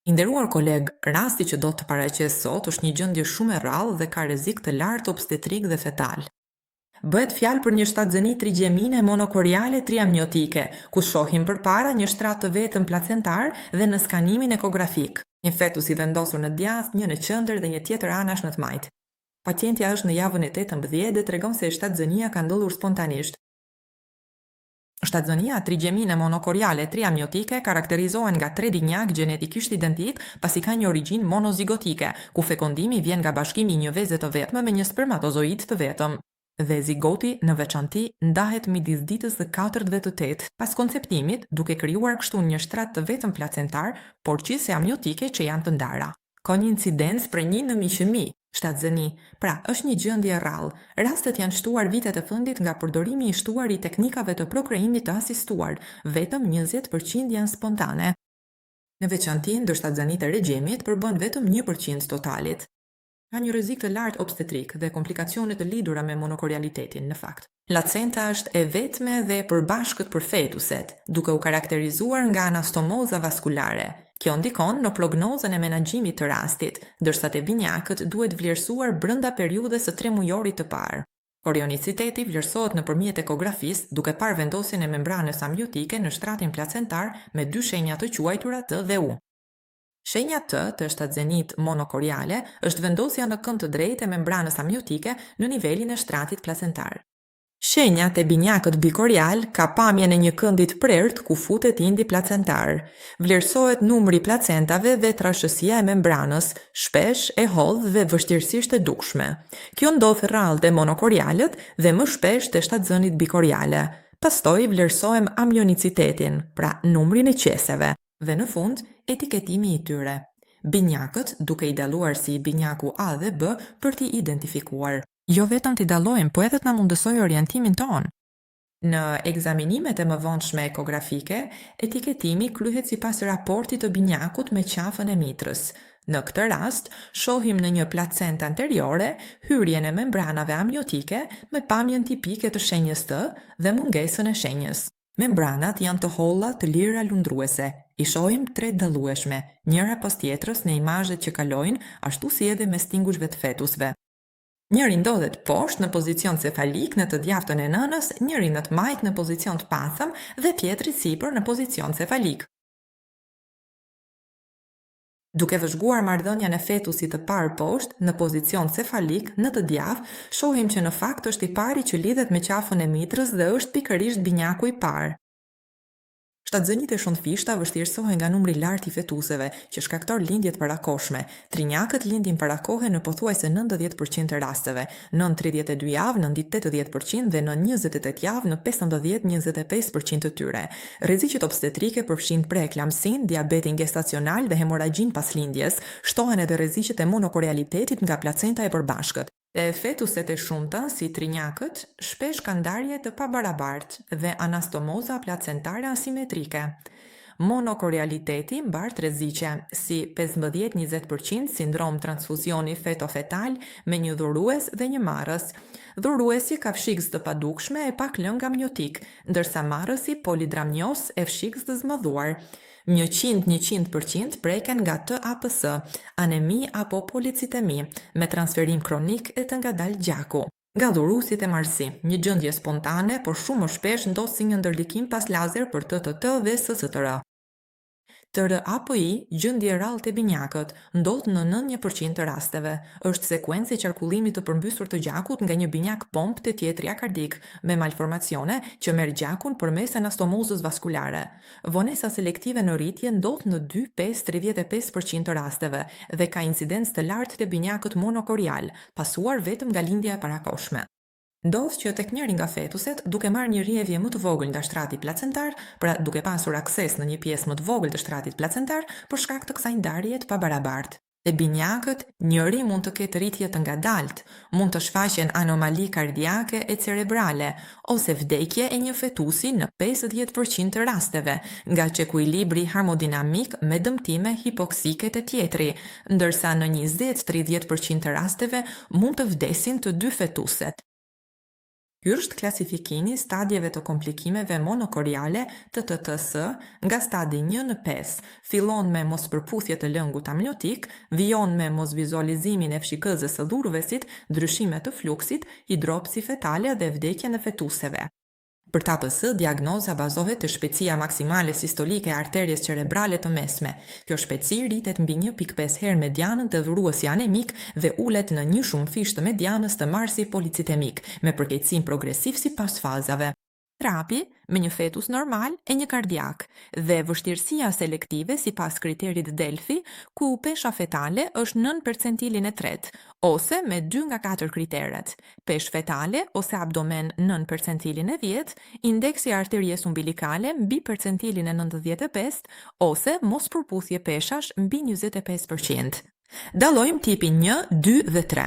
I nderuar koleg, rasti që do të paraqes sot është një gjendje shumë e rrallë dhe ka rrezik të lartë obstetrik dhe fetal. Bëhet fjalë për një shtatzëni trigjemine monokoriale triamniotike, ku shohim përpara një shtrat të vetëm placentar dhe në skanimin ekografik. Një fetus i vendosur në djathtë, një në qendër dhe një tjetër anash në të majtë. Pacientja është në javën e 18 dhe tregon se shtatzënia ka ndodhur spontanisht. Shtatzënia trigjemine monokoriale triamniotike karakterizohen nga 3 dinjak gjenetikisht identik, pasi ka një origjinë monozigotike, ku fekondimi vjen nga bashkimi i një veze të vetme me një spermatozoid të vetëm. Dhe zigoti në veçanti ndahet midis ditës së 4 të 8 pas konceptimit, duke krijuar kështu një shtrat të vetëm placentar, por qise amniotike që janë të ndara. Ka një incidencë për 1 në 100.000. Shtatzëni, pra është një gjendje rrallë. Rastet janë shtuar vitet e fundit nga përdorimi i shtuar i teknikave të prokreimit të asistuar, vetëm 20% janë spontane. Në veçanti, ndër shtatzënitë e regjimit përbën vetëm 1% totalit. Ka një rrezik të lartë obstetrik dhe komplikacione të lidhura me monokorialitetin, në fakt. Placenta është e vetme dhe e përbashkët për fetuset, duke u karakterizuar nga anastomoza vaskulare. Kjo ndikon në prognozën e menaxhimit të rastit, ndërsa te binjakët duhet vlerësuar brenda periudhës së 3 mujorit të parë. Korioniciteti vlerësohet nëpërmjet ekografisë, duke parë vendosjen e membranës amniotike në shtratin placentar me 2 shenja të quajtura T dhe U. Shenja T të shtatzënit monokoriale është vendosja në kënd të drejtë e membranës amniotike në nivelin e shtratit placentar. Shenja te binjakët bikorial ka pamjen e një këndit prert ku futet indi placentar. Vlerësohet numri placentave dhe trashësia e membranës, shpesh e hodh dhe vështirësisht e dukshme. Kjo ndodh rrallë te monokorialët dhe më shpesh te shtatzënit bikoriale. Pastaj vlerësojmë amionicitetin, pra numrin e qeseve, dhe në fund etiketimi i tyre. Binjakët duke i dalluar si binjaku A dhe B për t'i identifikuar. Jo vetëm t'i dallojmë, po edhe t'na mundësoj orientimin tonë. Në ekzaminimet e mëvonshme ekografike, etiketimi kryhet sipas raportit të binjakut me qafën e mitrës. Në këtë rast, shohim në një placentë anteriore hyrjen e membranave amniotike me pamjen tipike të shenjës T dhe mungesën e shenjës. Membranat janë të holla të lira lundruese. I shohim 3 dallueshme, njëra pas tjetrës në imazhet që kalojnë, ashtu si edhe mes tingushve të fetusve. Njëri ndodhet poshtë në pozicion cefalik në të djathtën e nënës, njëri në të majtë në pozicion të pathëm dhe tjetri sipër në pozicion cefalik. Duke vëzhguar marrëdhënien e fetusit të parë poshtë në pozicion cefalik në të djathtë, shohim që në fakt është i pari që lidhet me qafën e mitrës dhe është pikërisht binjaku i parë. Shtatzënit e shëndfishta vështirësohen nga numri lartë i fetuseve, që shkakton lindjet parakohshme. Trinjakët lindin parakohe në pothuajse 90% të rasteve, nën 32 javë në ditë 80% dhe nën 28 javë në 15-25% të tyre. Rreziqet obstetrike përfshin preeklamsin, diabetin gestacional dhe hemorragjin pas lindjes, shtohen edhe rreziqet e monokorialitetit nga placenta e përbashkët. E fetuset e shumta, si trinjakët, shpesh kanë ndarje të pabarabartë dhe anastomoza placentare asimetrike. Monokorialiteti mbart rreziqe si 15-20% sindrom transfuzioni feto-fetal me një dhurues dhe një marrës. Dhuruesi ka fshikës të padukshme e pak lëng amniotik, ndërsa marrësi polidramnios e fshikës të zmëdhuar. 100% preken nga TAPS, anemi apo policitemi, me transferim kronik e të ngadalë gjaku. Nga dhuruesit e marrësi, një gjendje spontane, por shumë më shpesh ndodh si një ndërlikim pas lazer për TTT dhe SSTR. TRAPI, gjendje rrallë te binjakët, ndodh në 90% të rasteve. Është sekuencë e qarkullimit të përmbysur të gjakut nga një binjak pomp te tjetri akardik, me malformacione që merr gjakun përmes anastomozës vaskulare. Vonesa selektive në rritje ndodh në 2-5-35% të rasteve dhe ka incidencë të lartë te binjakët monokorial, pasuar vetëm nga lindja e parakohshme. Ndodh që tek njëri nga fetuset, duke marrë një rrjevje më të vogël nga shtrati placentar, pra duke pasur akses në një pjesë më të vogël të shtratit placentar, për shkak të kësaj ndarje të pabarabartë. Te binjakët, njëri mund të ketë rritje të ngadaltë, mund të shfaqen anomali kardiake e cerebrale, ose vdekje e një fetusi në 50% të rasteve, nga që ekuilibri harmodinamik me dëmtime hipoksike të tjetri, ndërsa në 20-30% të rasteve mund të vdesin të 2 fetuset. Ky është klasifikimi i stadjeve të komplikimeve monokoriale TTTS nga stadi 1 në 5. Fillon me mospërputhje të lëngut amniotik, vijon me mosvizualizimin e fshikëzës së dhurvesit, ndryshime të fluksit, hidropsi fetale dhe vdekjen e fetuseve. Për TAPS, diagnoza bazohet të shpejtësia maksimale sistolike e arterjes cerebrale të mesme. Kjo shpejtësi rritet mbi 1.5 herë medianën të dhuruesi anemik dhe ulet në një shumëfish të medianës të marsi policitemik, me përkeqësim progresiv sipas fazave. Terapi me një fetus normal e një kardiak dhe vështirësia selektive sipas kriterit Delphi, ku pesha fetale është nën percentilin e 3, ose me 2 nga 4 kriteret. Peshë fetale ose abdomen nën percentilin e 10, indeksi arterjes umbilikale mbi percentilin e 95, ose mos përputhje peshash mbi 25%. Dallojmë tipin 1, 2 dhe 3.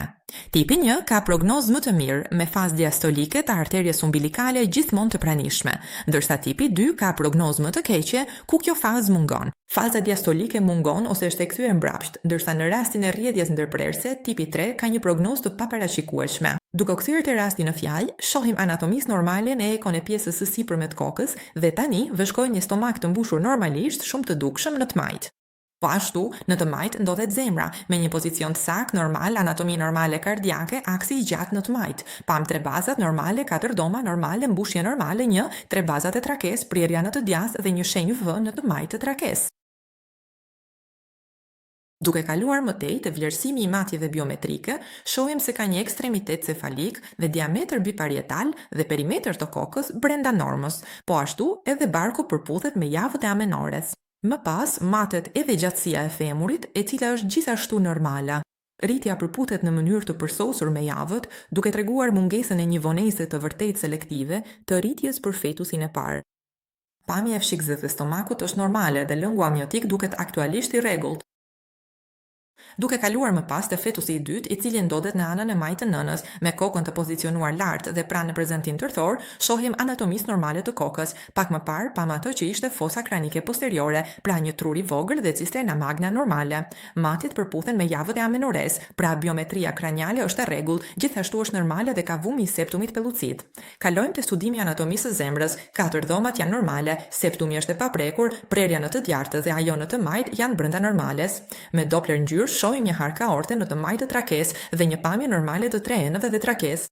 Tipi 1 ka prognozë më të mirë, me fazë diastolike të arterjes umbilikale gjithmonë të pranishme, ndërsa tipi 2 ka prognozë më të keqe, ku kjo fazë mungon. Faza diastolike mungon ose është e kthyer mbrapsht, ndërsa në rastin e rrjedhjes ndërprerëse, tipi 3 ka një prognozë të paparashikueshme. Duke kthyer te rasti në fjalë, shohim anatomisë normale në ekon e pjesës së sipërme të kokës dhe tani vëshkojmë një stomak të mbushur normalisht, shumë të dukshëm në të majt. Po ashtu, në të majt ndodhet zemra, me një pozicion të saktë, normal, anatomi normale kardiake, aksi i gjatë në të majt. Pam 3 bazat normale, 4 doma normale, mbushje normale, 3 bazat e trakes, prirja në të djathtë dhe një shenjë V në të majt të trakes. Duke kaluar më tej te vlerësimi i matjeve biometrike, shohim se ka një ekstremitet cefalik dhe diametër biparietal dhe perimetër të kokës brenda normës, po ashtu edhe barku përputhet me javët e amenores. Më pas, matet edhe gjatësia e femurit, e cila është gjithashtu normala. Rritja përputhet në mënyrë të përsosur me javët, duke treguar mungesën e një vonese të vërtet selektive të rritjes për fetusin e parë. Pamja e fshikëzës së stomakut është normale dhe lëngu amniotik duket aktualisht i rregullt. Duke kaluar më pas te fetusi i dytë, i cili ndodhet në anën e majtë të nënës, me kokën të pozicionuar lart dhe pranë në prezantim tërthor, shohim anatomisë normale të kokës. Pak më parë, pam atë që ishte fosa kranike posteriore, pra një trur i vogël dhe cisterna magna normale. Matjet përputhen me javët e amenores, pra biometria kraniale është e rregullt, gjithashtu është normale dhe ka vumi i septumit pellucit. Kalojmë te studimi i anatomisë së zemrës. 4 dhomat janë normale, septumi është e paprekur, prerja në të djartë dhe ajo në të majt janë brenda normales. Me Doppler ngjyrë shohim një harka aorte në të majtë të trakes dhe një pamje normale të trenëve dhe trakes.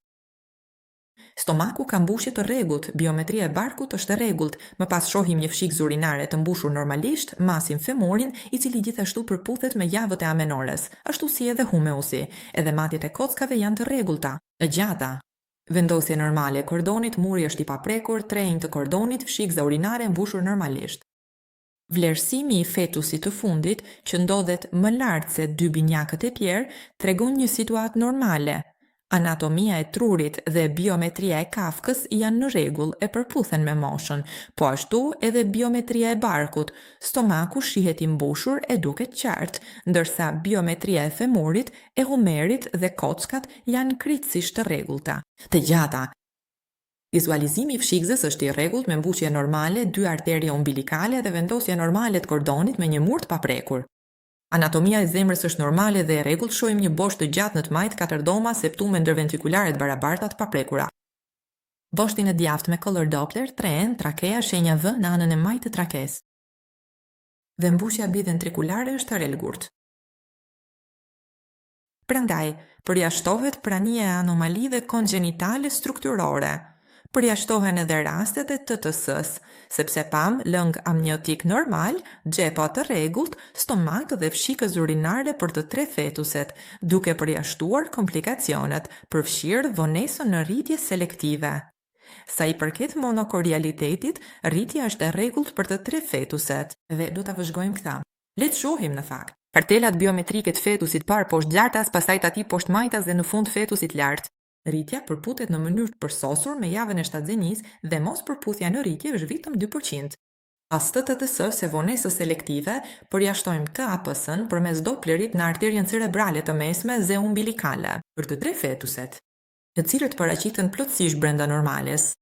Stomaku ka mbushje të rregullt, biometria e barkut është e rregullt. Më pas shohim një fshikëzë urinare të mbushur normalisht, masin femorin, i cili gjithashtu përputhet me javët e amenores, ashtu si edhe humeusi. Edhe matjet e kockave janë të rregullta, e gjata. Vendosje normale e kordonit, muri është i paprekur, trenj të kordonit, fshikëza urinare mbushur normalisht. Vlerësimi i fetusit të fundit, që ndodhet më lart se 2 binjakët e tjerë, tregon një situatë normale. Anatomia e trurit dhe biometria e kafkës janë në rregull e përputhen me moshën, po ashtu edhe biometria e barkut. Stomaku shihet i mbushur e duket qartë, ndërsa biometria e femurit, e humerit dhe kockat janë krejtësisht të rregullta, të gjata. Vizualizimi i fshikëzës është i rregullt me mbushje normale, 2 arterie umbilikale dhe vendosje normale të kordonit me një mur të paprekur. Anatomia e zemrës është normale dhe e rregullt, shohim një boshë të gjatë në të majt, 4 dhoma, septume ndërventrikulare të barabarta të paprekura. Boshtin e djathtë me kollor Doppler, tren, trakea, shenja V në anën e majtë të trakes. Dhe mbushja biventrikulare është e rregullt. Prandaj, përjashtohet prania e anomalive kongjinitale strukturore. Përjashtohen edhe rastet e TTS-s, sepse pam lëng amniotik normal, xhepa të rregullt, stomak dhe fshikës urinare për të 3 fetuset, duke përjashtuar komplikacionet, përfshirë vonesën në rritje selektive. Sa i përket monokorialitetit, rritja është e rregullt për të 3 fetuset, dhe do ta vëzhgojmë këta. Le të shohim në fakt. Kartelat biometrike të fetusit parë poshtë gjartas, pastaj tati poshtë majtas dhe në fund fetusit lart. Rritja përputet në mënyrë të përsosur me javën e shtatzenisë dhe mos përputhja në rritje është vetëm 2%. Pas TTS se vonesës selektive, përjashtojmë TAPS-ën përmes Dopplerit në arterien cerebrale të mesme dhe umbilikale për të 3 fetuset, të cilët paraqiten plotësisht brenda normales.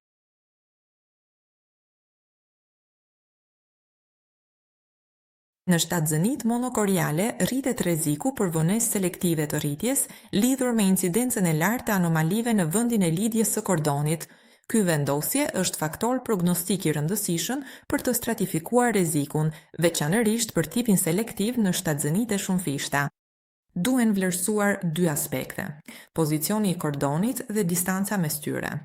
Në shtatzënit monokoriale rritet rreziku për vonesë selektive të rritjes lidhur me incidencën e lartë të anomalive në vendin e lidhjes së kordonit. Ky vendosje është faktor prognostik i rëndësishëm për të stratifikuar rrezikun, veçanërisht për tipin selektiv në shtatzënit e shumëfishta. Duhen vlerësuar dy aspekte: pozicioni i kordonit dhe distanca mes tyre.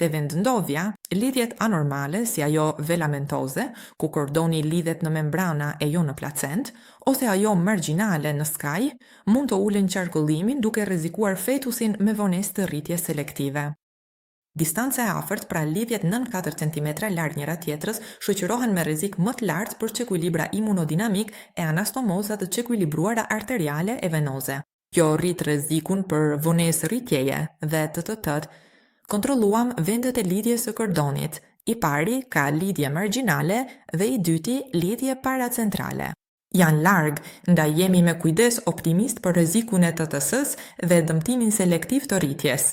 Te vendndovja, lidhjet anormale, si ajo velamentoze, ku kordoni lidhet në membrana e jo në placent, ose ajo marginale në skaj, mund të ulen qarkullimin duke rrezikuar fetusin me vonesë të rritjes selektive. Distanca e afërt, pra lidhjet nën 4 cm larg njëra tjetrës, shoqërohen me rrezik më të lartë për çekuilibra imunodinamik e anastomoza të çekuilibruara arteriale e venoze. Kjo rrit rrezikun për vonesë rritjeje dhe të. Kontrolluam vendet e lidhjes së kordonit. I pari ka lidhje marginale dhe i dyti lidhje paracentrale. Janë larg, ndaj jemi me kujdes optimist për rrezikun e TTS-s dhe dëmtimin selektiv të rritjes.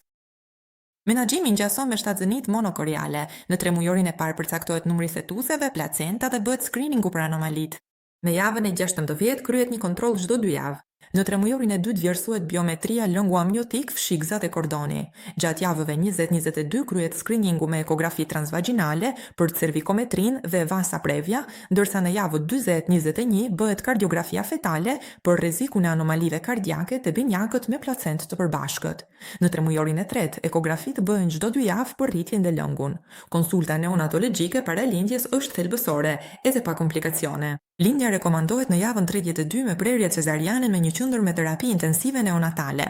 Menaxhimi ngjason me shtatzënit monokoriale. Në 3 mujorin e parë përcaktohet numri fetuseve, placenta dhe bëhet screeningu për anomalit. Në javën e 16 kryhet një kontroll çdo 2 javë. Në 3 mujorin e dytë vlerësohet biometria lënguamniotik, fshikëzat e kordoni. Gjatë javëve 20-22 kryhet screeningu me ekografi transvaginale për cervikometrin dhe vasa previa, ndërsa në javën 20-21 bëhet kardiografia fetale për rrezikun e anomalive kardiake te binjakët me placent të përbashkët. Në 3 mujorin e tretë, ekografitë bëhen çdo 2 javë për rritjen dhe lëngun. Konsulta neonatologjike para lindjes është thelbësore, edhe pa komplikacione. Lindja rekomandohet në javën 32 me prerje cezariane me një qendër me terapi intensive neonatale.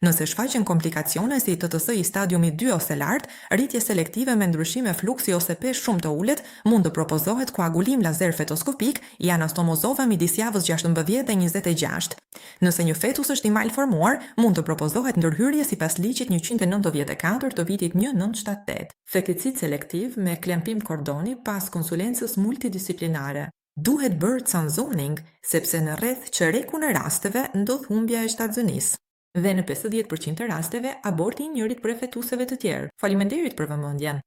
Nëse shfaqen komplikacione si TTS i stadiumi 2 ose lart, rritje selektive me ndryshime fluksi ose peshë shumë të ulët, mund të propozohet koagulim lazer fetoskopik i anastomozova midis javës 16 dhe 26. Nëse një fetus është i malformuar, mund të propozohet ndërhyrje sipas ligjit 194 të vitit 1978. Fekticid selektiv me klempim kordoni pas konsulencës multidisciplinare. Duhet bërë canzoning, sepse në rreth çerekun e rasteve ndodh humbja e shtatzënisë. Dhe në 50% të rasteve, aborti i njërit prej fetuseve të tjerë. Faleminderit për vëmendjen.